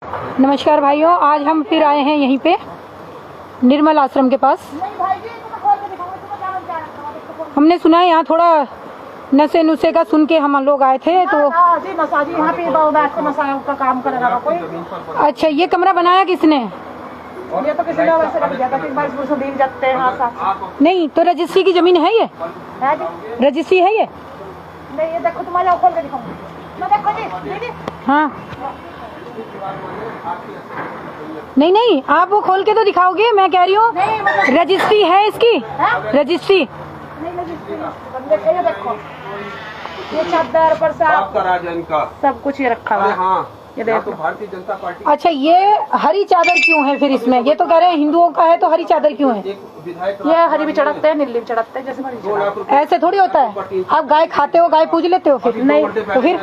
नमस्कार भाइयों, आज हम फिर आए हैं यहीं पे निर्मल आश्रम के पास। हमने सुना है यहाँ थोड़ा नशे नुशे का सुन के हम लोग आए थे तो जी नशा जी यहाँ पे नशा का काम करेगा कोई। अच्छा, ये कमरा बनाया किसने? ये तो किसी ने वैसे रख दिया था कि भाई उसको दिन जाते हैं। हाँ नहीं तो रजिस्ट्री की जमीन है ये? है जी। रजिस्ट्री है ये? नहीं ये देखो तुम्हारे खोल के दिखाऊंगी मैं। देखो जी दीदी। हाँ नहीं नहीं, आप वो खोल के तो दिखाओगे, मैं कह रही हूँ रजिस्ट्री है इसकी? रजिस्ट्री नहीं, देखो ये चादर पर सब कुछ ये रखा हुआ। हाँ, ये देखो भारतीय जनता पार्टी। अच्छा, ये हरी चादर क्यों है फिर इसमें? ये तो कह रहे हैं हिंदुओं का है, तो हरी चादर क्यों है? ये हरी भी चढ़ाते हैं, नीली भी चढ़ाते हैं, जैसे मर्जी। ऐसे थोड़ी होता है। आप गाय खाते हो, गाय पूज लेते हो? फिर नहीं तो फिर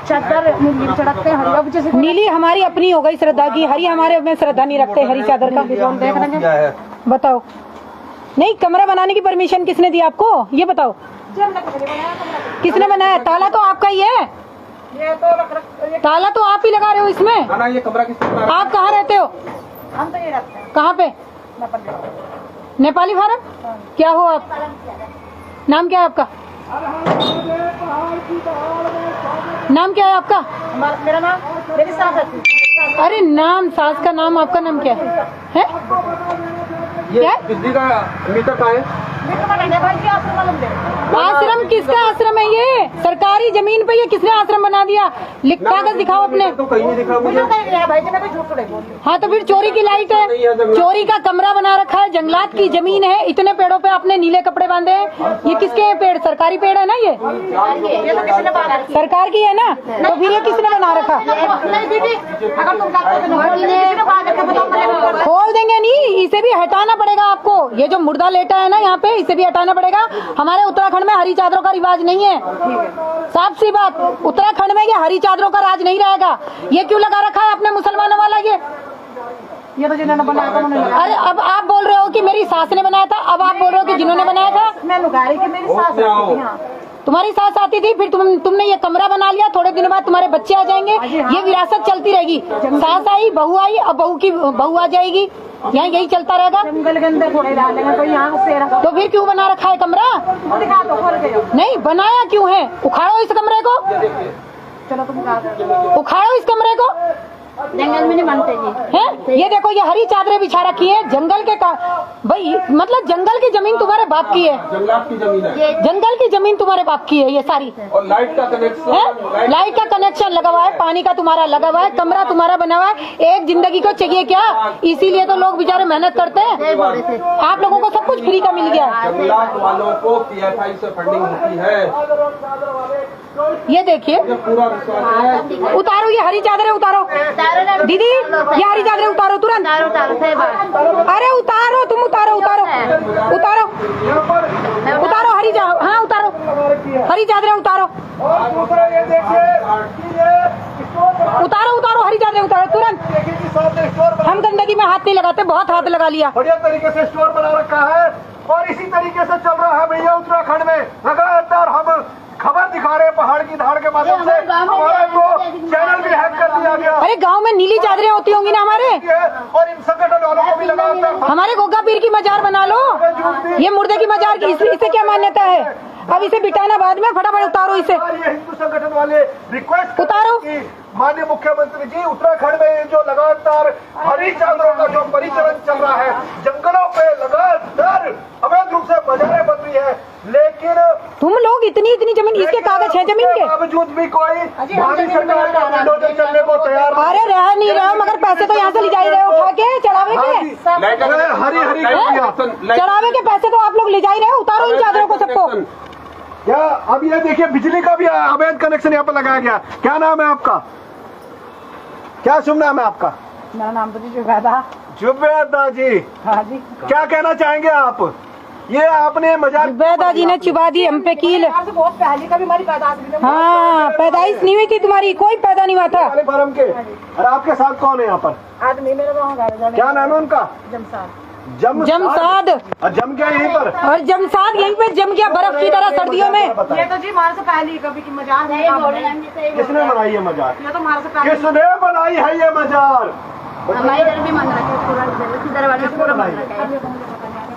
चादर नीली भी चढ़ाते हैं, हरी जैसे नीली हमारी अपनी हो गई श्रद्धा की, हरी हमारे में श्रद्धा नहीं रखते हरी चादर का। देख रहे हैं। बताओ, नहीं कमरा बनाने की परमिशन किसने दी आपको, ये बताओ? किसने बनाया? ताला तो आपका ही है, ये तो ताला तो आप ही लगा रहे हो इसमें। ना ये कमरा किसने? आप कहाँ रहते हो? हम तो ये रखते हैं। कहाँ पे? नेपाली फार्म? क्या हो आप? नाम क्या है आपका? नाम क्या है आपका? मेरा नाम मेरी सास है। अरे नाम, सास का नाम, आपका नाम क्या है? हैं? क्या? बिजली का मीटर का है। आश्रम किसका आश्रम है ये? सरकारी जमीन पे ये किसने आश्रम बना दिया? कागज दिखाओ अपने। तो कहीं नहीं दिखा मुझे। हाँ तो फिर चोरी की लाइट है, चोरी का कमरा बना रखा है, जंगलात की जमीन है, इतने पेड़ों पे आपने नीले कपड़े बांधे हैं। ये किसके हैं पेड़? सरकारी पेड़ है ना ये? सरकार की है ना? तो फिर ये किसने बना रखा? खोल देंगे नहीं, इसे भी हटाना पड़ेगा आपको। ये जो मुर्दा लेटा है ना यहाँ पे, इसे भी हटाना पड़ेगा। हमारे उत्तराखंड में हरी चादरों का रिवाज नहीं है। साफ सी बात, उत्तराखंड में ये हरी चादरों का राज नहीं रहेगा। ये क्यों लगा रखा है अपने मुसलमानों वाला ये तो जिन्होंने बनाया था उन्होंने। अरे अब आप बोल रहे हो कि मेरी सास ने बनाया था, अब आप बोल रहे हो कि जिन्होंने बनाया था। मैं लुगा रही कि मेरी सास आती थी। तुम्हारी सास आती थी, फिर तुमने ये कमरा बना लिया, थोड़े दिन बाद तुम्हारे बच्चे आ जाएंगे, ये विरासत चलती रहेगी। सास आई, बहू आई, अब बहू की बहू आ जाएगी, यहाँ यही चलता रहेगा। जंगल के अंदर थोड़े डालेंगे तो यहाँ से। तो फिर क्यों बना रखा है कमरा? दिखा दो, खोल के। नहीं बनाया क्यों है? उखाड़ो इस कमरे को, चलो तुम दिखा दो। उखाड़ो इस कमरे को। जंगल में नहीं बनते जी है? ये देखो, ये हरी चादरें बिछा रखी है जंगल के भाई, मतलब जंगल की जमीन तुम्हारे बाप की है। जंगलात की जमीन है। जंगल की जमीन तुम्हारे बाप की है ये सारी। और लाइट का कनेक्शन है? लाइट का कनेक्शन लगा हुआ है, पानी का तुम्हारा लगा हुआ है, कमरा तुम्हारा बना हुआ है। एक जिंदगी को चाहिए क्या? इसीलिए तो लोग बेचारे मेहनत करते हैं। आप लोगों को सब कुछ फ्री का मिल गया। जंगलात वालों को PFI से फंडिंग होती है। ये देखिए, पूरा विश्वास है। उतारो ये हरी चादरें, उतारो दीदी, ये हरी चादरें उतारो तुरंत। अरे उतारो, तुम उतारो, उतारो उतारो उतारो हरी हाँ उतारो, हरी चादरें उतारो, उतारो उतारो हरी चादरें उतारो तुरंत। हम गंदगी में हाथ नहीं लगाते, बहुत हाथ लगा लिया। बढ़िया तरीके से स्टोर बना रखा है और इसी तरीके से चल रहा है भैया उत्तराखंड में। लगातार हम खबर दिखा रहे हैं पहाड़ की धाड़ के माध्यम से। हमारा तो चैनल भी हैक कर दिया गया। अरे गांव में नीली चादरें होती होंगी ना हमारे, और इन संगठन वालों को भी लगातार। हमारे गोगा पीर की मजार बना लो, ये मुर्दे की मजार की, इसे क्या मान्यता है? अब इसे बिटाना बाद में, फटाफट उतारो इसे। ये हिंदू संगठन वाले रिक्वेस्ट उतारो। माननीय मुख्यमंत्री जी, उत्तराखंड में जो लगातार हरी चादरों का जो परिचलन चल रहा है, जंगलों पे लगातार अवैध रूप से बाजारें बन रही है, लेकिन तुम लोग इतनी जमीन, इसके कागज है जमीन के बावजूद भी कोई भावी सरकार का बुलडोजर चलने को तैयार। अरे रह नहीं रहा, मगर पैसे तो यहाँ से ले जा रहे हो उठा के, चढ़ावे के। हरी हरी चढ़ावे के पैसे तो आप लोग ले जा ही रहे हो। उतारो इन चादरों को सबको। क्या अब ये देखिए, बिजली का भी अवैध कनेक्शन यहाँ पे लगाया गया। क्या नाम है आपका? क्या शुभ नाम है आपका? मेरा नाम तो जी जुबैदा। जुबैदा जी, हाँ जी। क्या कहना चाहेंगे आप? ये आपने मजाक, जुबैदा जी ने चुबा दी हम पे कील। बहुत पहले का भी हमारी पैदाइश भी नहीं। हाँ, पैदाइश नहीं हुई थी तुम्हारी, कोई पैदा नहीं हुआ था। फार्म के। और आपके साथ कौन है यहाँ पर? आदमी मेरे वहाँ। क्या नाम है उनका? जमशाद। जमसाद। जम गया यहीं पर, और जमसाद यहीं पे जम गया बर्फ की तरह सर्दियों में। ये तो जी हमारे से पहले कभी की मजार किसने बनाई है मजार? ये तो हमारे से पहले किसने बनाई है ये मजार? हमारे इधर भी मन रखा है, पूरा इधर दरवाजा पूरा बन रखा है।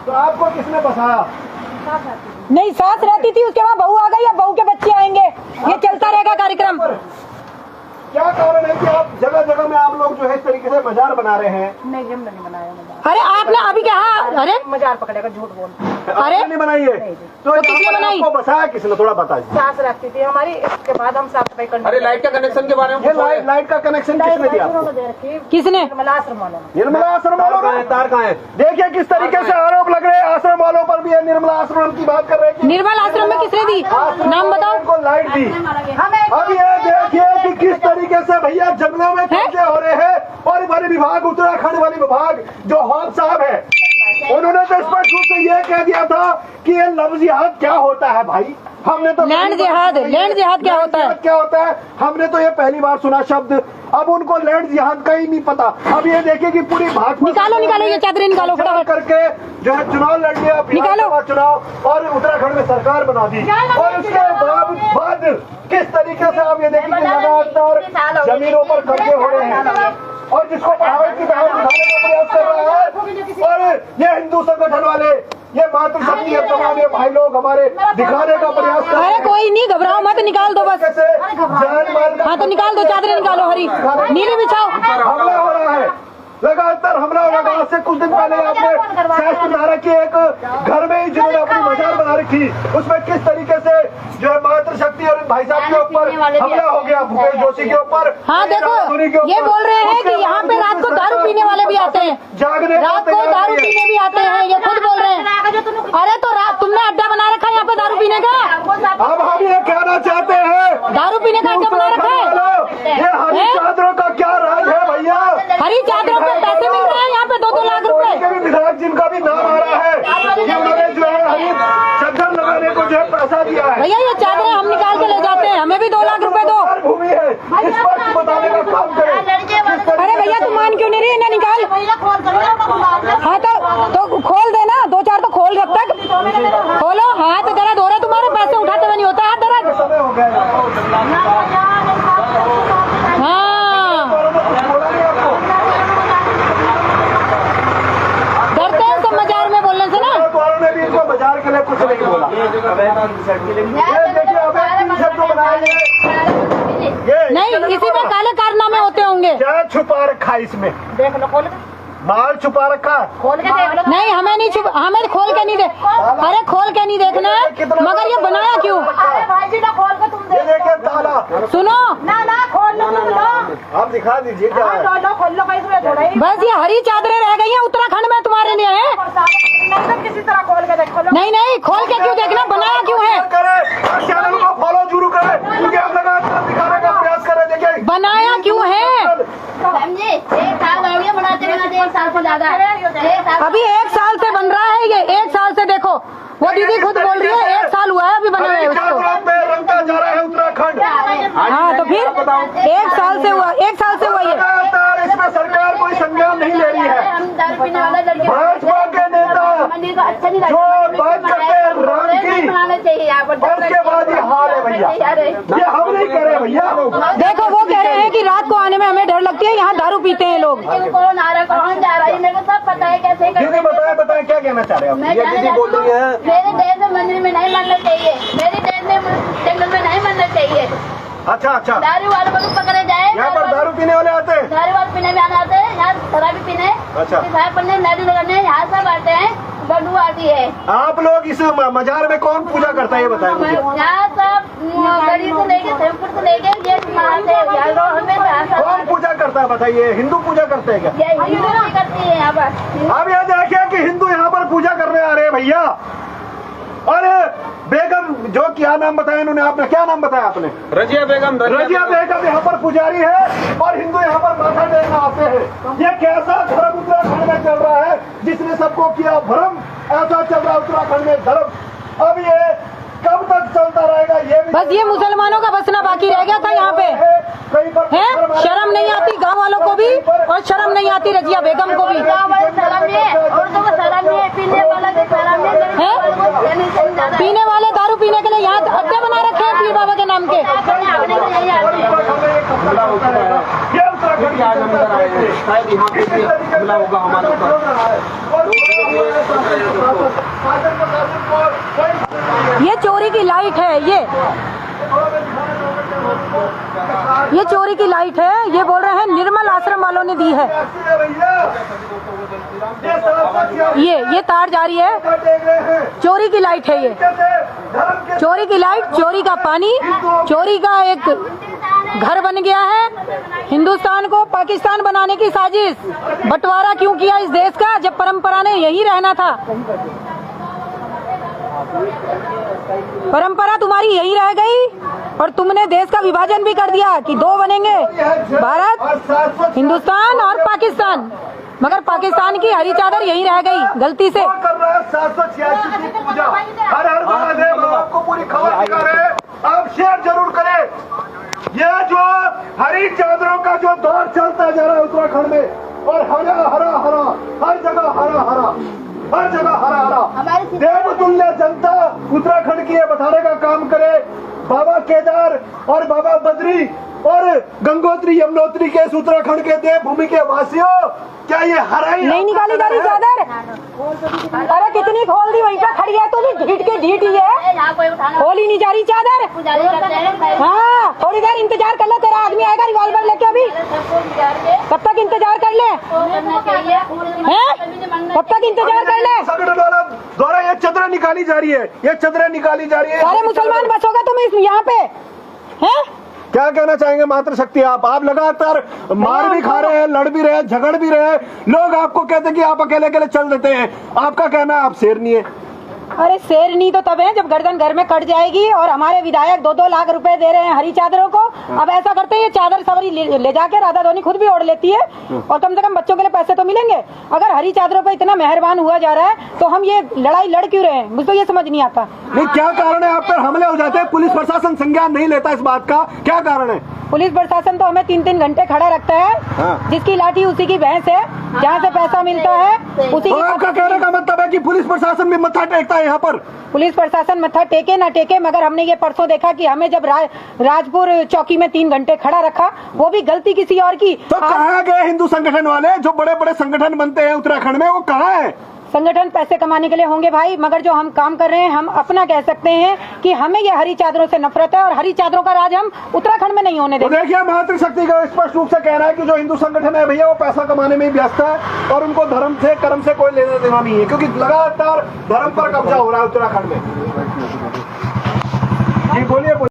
तो आपको किसने बसाया? नहीं, सास रहती थी, उसके बाद बहू आ गई, अब बहू के बच्चे आएंगे, ये चलता रहेगा कार्यक्रम। क्या कारण है कि आप जगह जगह में आप लोग जो है इस तरीके से मजार बना रहे हैं? नहीं, हमने नहीं बनाया मजार। अरे आपने अभी कहा, अरे मजार पकड़ेगा, झूठ बोल। अरे आपने नहीं बनाई है तो किसने बनाई? आपको बसाया किसने? थोड़ा बताइए। सास रखती थी हमारी, इसके बाद हम साफ सफाई करने। अरे लाइट का कनेक्शन के बारे में ये लाइट का कनेक्शन किसने दिया आपको? किसने? निर्मला आश्रम वालों ने। निर्मला आश्रम वालों ने। तार कहाँ है? देखिए किस तरीके से आरोप लग रहे हैं आश्रम वालों पर भी। है निर्मला आश्रम की बात कर रहे हैं कि निर्मल आश्रम में किसने दी? नाम बताओ। को लाइट दी। हमें अब ये देखिए कि किस तरीके से भैया जंगलों में कब्जे हो रहे हैं। और वन विभाग, उत्तराखंड वन विभाग जो हॉल साहब है, उन्होंने तो स्पष्ट रूप से ये कह दिया था कि ये लफ्ज़ जिहाद क्या होता है भाई। हमने तो लैंड जिहाद, लैंड जिहाद क्या होता है? क्या होता है हमने तो ये पहली बार सुना शब्द। अब उनको लैंड जिहाद का ही नहीं पता। अब ये देखिए कि पूरी भाजपा निकालो निकालो ये चादरें निकालो फटाफट करके जो है चुनाव लड़ लिया, विधानसभा चुनाव, और उत्तराखंड में सरकार बना दी। और उसके बाद किस तरीके से आप ये देखिए कि लगातार जमीनों पर कब्जे हो रहे हैं और जिसको प्रभावित की तरह दिखाने का प्रयास कर रहा है। और ये हिंदू संगठन वाले, ये मातृशक्ति है, तमाम ये भाई लोग हमारे दिखाने का प्रयास कर रहे अरे हैं। कोई नहीं, घबराओ मत, निकाल दो बस। हाँ तो निकाल दो, चादरें निकालो, हरी नीली बिछाओ। हमला हो रहा है, लगातार हमला हो रहा है। आज से कुछ दिन पहले आपने सहस्त्रधारा के एक घर में ही जिन्होंने अपनी मजार बना रखी, उसमें किस तरीके से जो है मातृशक्ति और भाई साहब के ऊपर हमला हो गया, भूपेश जोशी के ऊपर। हाँ देखो, ये बोल रहे हैं कि यहाँ पे रात को दारू पीने वाले भी आते हैं, जागने रात को दारू पीने भी आते हैं, ये खुद बोल रहे हैं। अरे तो रात तुमने अड्डा बना रखा है यहाँ पे दारू पीने का? अब हम ये कहना चाहते हैं, दारू पीने का अड्डा बना रखा है? ये हरी चादरों का क्या राज है भैया? हरी चादरों पे पैसे मिल रहे हैं यहाँ पे 2-2 लाख रुपए। के भी विधायक जिनका भी नाम आ रहा है कि उन्होंने जो है हरी चादर लगाने को जो है पैसा दिया है। भैया ये चादरें हम निकाल के ले जाते हैं, हमें भी 2 लाख रुपए दो। भूमि है, इस पर बताने का काम करें। अरे भैया तू मान क्यों नहीं रही? इन्हें निकाल। हाँ तो खोल देना, 2-4 तो खोल जब तक खोलो। हाथ दर्द हो रहा है तुम्हारे, पैसे उठाते हुए नहीं होता हाथ दर्द। समय हो गया हाँ बोला नहीं आपको? डरते हैं सब मजार में बोलने से ना। वालों ने भी इनको बाजार के लिए कुछ नहीं बोला। ये देखिए अवैध टी-शर्ट जो बनाए ये नहीं, इसी में काले कारनामे होते होंगे। क्या छुपा रखा है इसमें? देख लो, खोल के माल छुपा रखा। खोल के देख लो। नहीं हमें नहीं हमें खोल के नहीं अरे खोल के नहीं देखना है, मगर ये बनाया क्यों? अरे भाई जी ना खोल के तुम ये देख देखिए ताला। सुनो, ना खोल लो तुम लो। आप दिखा दीजिए क्या है। लो खोल लो भाई, इसमें थोड़ा ही बस ये हरी चादरें रह गई हैं उत्तराखंड में तुम्हारे लिए हैं। नहीं तो किसी तरह खोल के देखो। नहीं खोल के क्यों देखना, बनाया क्यों है? करे चैनल को फॉलो जरूर करें, क्योंकि हम लगातार दिखाने का प्रयास कर रहे हैं। देखिए बनाया क्यों है? समझे, 1 साल हो गया बनाते बनाते, 1 साल से ज्यादा। अभी 1 साल से बन रहा है ये, 1 साल से। देखो वो दीदी खुद बोल रही है 1 साल हुआ है अभी बना है उसको। रंगता जा रहा है उत्तराखंड। हाँ तो फिर 1 साल से हुआ, 1 साल से हुआ ये। लगातार इसमें सरकार कोई संज्ञान नहीं ले रही है। हम दारू पीने वाला लड़के भाजपा के नेता मंदिर को अच्छा नहीं जो बात करते हैं राम की, बनाना चाहिए यहाँ पर। और उसके बाद ये हाल है भैया, ये हम नहीं करे भैया। देखो वो कह रहे हैं कि रात को आने में हमें डर लगती है, यहाँ दारू पीते हैं लोग। कौन आ रहा है, कौन जा रहा है, मेरे को सब पता है कैसे दीदी बताए क्या कहना चाह रहे हैं मैं दीदी बोल रही है मेरे देश में मंदिर में नहीं मानना चाहिए, मेरे देश में जंगल में नहीं मानना चाहिए। अच्छा दारू वालों को पकड़े जाए, यहाँ पर दारू पीने वाले आते हैं, दारू वाले पीने में आते हैं, यहाँ शराबी पीने, अच्छा। पिशाब करने, नदी करने, यहाँ सब आते हैं, बदबू आती है। आप लोग इस मजार में कौन पूजा करता है ये बताएं मुझे। यहाँ सब गड़ी से लेके धर्मपुर से लेके ये कौन पूजा करता है बताइए? हिंदू पूजा करते हैं क्या? ये हिंदू करती है यहाँ पर। अब ये देखिए कि हिंदू यहाँ पर पूजा करने आ रहे हैं भैया। और बेगम जो क्या नाम बताया इन्होंने, आपने क्या नाम बताया आपने? रजिया बेगम यहाँ पर पुजारी है और हिंदू यहाँ पर माथा टेकने आते हैं। ये कैसा धर्म उत्तराखंड में चल रहा है जिसने सबको किया भ्रम? ऐसा चल रहा है उत्तराखंड में धर्म। अब ये कब तक चलता रहेगा ये भी बस ये मुसलमानों का बसना बाकी रह गया था यहाँ पे है। शर्म नहीं आती गांव वालों को भी और शर्म नहीं आती रजिया बेगम को भी। शर्म नहीं है, उर्दू को के। ये उत्तराखंड आज हम इधर आए हैं, शायद यहाँ पे भी हमला होगा हमारे ऊपर। ये चोरी की लाइट है, ये चोरी की लाइट है। ये बोल रहे हैं निर्मल आश्रम वालों ने दी है। ये तार जा रही है, चोरी की लाइट है। ये चोरी की लाइट, चोरी का पानी, चोरी का एक घर बन गया है। हिंदुस्तान को पाकिस्तान बनाने की साजिश। बंटवारा क्यों किया इस देश का, जब परंपरा ने यही रहना था। परंपरा तुम्हारी यही रह गई और तुमने देश का विभाजन भी कर दिया कि दो बनेंगे, भारत, हिंदुस्तान और पाकिस्तान। मगर पाकिस्तान की हरी चादर यहीं रह गई गलती से। कर रहा है 786 की पूजा। हर हर महादेव, आपको पूरी खबर दिखा रहे हैं, आप शेयर जरूर करें। ये जो हरी चादरों का जो दौर चलता जा रहा है उत्तराखंड में, और हरा हरा हरा, हर जगह हरा हरा, हर जगह हरा हरा, देवतुल्य जनता उत्तराखंड की ये बताने का काम करे। बाबा केदार और बाबा बद्री और गंगोत्री यमुनोत्री के इस उत्तराखंड के देवभूमि के वासियों, क्या ये हरा ही नहीं निकाली जा रही चादर? अरे कितनी खोल दी, वहीं पे खड़ी है तू भी, ढीठ के ढीठ ही है, खोल ही नहीं जा रही चादर। हाँ, थोड़ी देर इंतजार कर ले, तेरा आदमी आएगा रिवॉल्वर लेके अभी, तब तक इंतजार कर ले। तब तक इंतजार कर ले। संगठन वाला द्वारा ये चदरा निकाली जा रही है, ये चदरा निकाली जा रही है। सारे मुसलमान बसोगे तुम इस यहाँ पे, हैं? क्या कहना चाहेंगे मातृशक्ति? आप लगातार मार भी खा रहे हैं, लड़ भी रहे हैं, झगड़ भी रहे हैं। लोग आपको कहते हैं कि आप अकेले अकेले चल देते हैं। आपका कहना है आप शेरनी है। अरे शेरनी तो तब है जब गर्दन घर में कट जाएगी। और हमारे विधायक 2-2 लाख रुपए दे रहे हैं हरी चादरों को। अब ऐसा करते हैं, ये चादर सवारी ले जाके राधा धोनी खुद भी ओढ़ लेती है और कम से कम बच्चों के लिए पैसे तो मिलेंगे। अगर हरी चादरों पे इतना मेहरबान हुआ जा रहा है तो हम ये लड़ाई लड़ क्यों रहे हैं, मुझे तो ये समझ नहीं आता। नहीं, क्या कारण है? आप पर हमले हो जाते हैं, पुलिस प्रशासन संज्ञान नहीं लेता इस बात का, क्या कारण है? पुलिस प्रशासन तो हमें 3-3 घंटे खड़ा रखता है। हाँ। जिसकी लाठी उसी की भैंस है, जहाँ से पैसा मिलता है उसी तो की। आपका कहने का मतलब है कि पुलिस प्रशासन भी मत्था टेकता है यहाँ पर? पुलिस प्रशासन मत्था टेके ना टेके, मगर हमने ये परसों देखा कि हमें जब राजपुर चौकी में 3 घंटे खड़ा रखा, वो भी गलती किसी और की। तो कहाँ गए हिंदू संगठन वाले? जो बड़े बड़े संगठन बनते हैं उत्तराखंड में, वो कहाँ है? संगठन पैसे कमाने के लिए होंगे भाई, मगर जो हम काम कर रहे हैं, हम अपना कह सकते हैं कि हमें ये हरी चादरों से नफरत है और हरी चादरों का राज हम उत्तराखंड में नहीं होने तो देंगे। देखिए, मातृशक्ति का स्पष्ट रूप से कहना है कि जो हिंदू संगठन है भैया, वो पैसा कमाने में व्यस्त है और उनको धर्म से कर्म से कोई लेना देना नहीं है, क्योंकि लगातार धर्म पर कब्जा हो रहा है उत्तराखंड में। जी बोलिए।